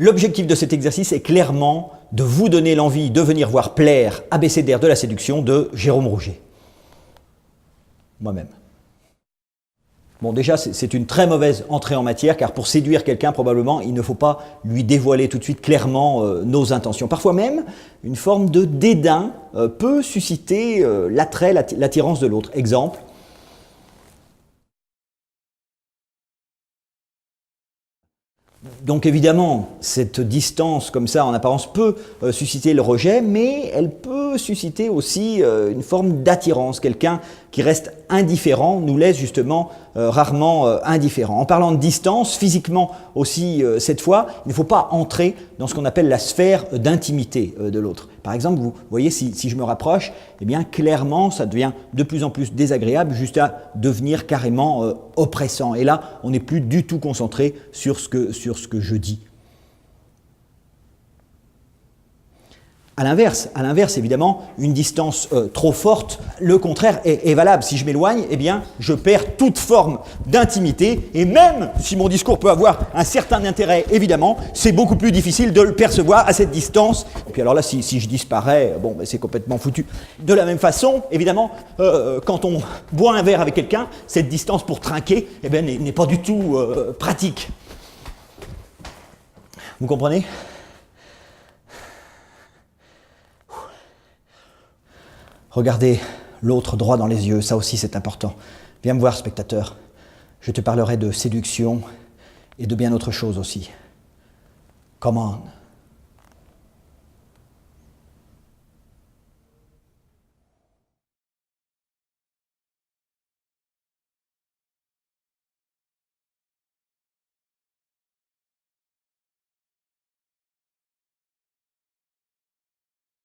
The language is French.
L'objectif de cet exercice est clairement de vous donner l'envie de venir voir plaire abécédaire de la séduction de Jérôme Rouget. Moi-même. Bon, déjà, c'est une très mauvaise entrée en matière, car pour séduire quelqu'un, probablement, il ne faut pas lui dévoiler tout de suite clairement nos intentions. Parfois même, une forme de dédain peut susciter l'attrait, l'attirance de l'autre. Exemple. Donc évidemment, cette distance comme ça en apparence peut susciter le rejet, mais elle peut susciter aussi une forme d'attirance. Quelqu'un qui reste indifférent nous laisse justement rarement indifférents. En parlant de distance, physiquement aussi cette fois, il ne faut pas entrer dans ce qu'on appelle la sphère d'intimité de l'autre. Par exemple, vous voyez, si je me rapproche, eh bien clairement ça devient de plus en plus désagréable jusqu'à devenir carrément oppressant. Et là, on n'est plus du tout concentré sur ce que je dis. À l'inverse, évidemment, une distance trop forte, le contraire est valable. Si je m'éloigne, eh bien, je perds toute forme d'intimité. Et même si mon discours peut avoir un certain intérêt, évidemment, c'est beaucoup plus difficile de le percevoir à cette distance. Et puis alors là, si je disparais, bon, ben, c'est complètement foutu. De la même façon, évidemment, quand on boit un verre avec quelqu'un, cette distance pour trinquer, eh bien, n'est pas du tout pratique. Vous comprenez ? Regardez l'autre droit dans les yeux, ça aussi c'est important. Viens me voir, spectateur. Je te parlerai de séduction et de bien autre chose aussi. Come on.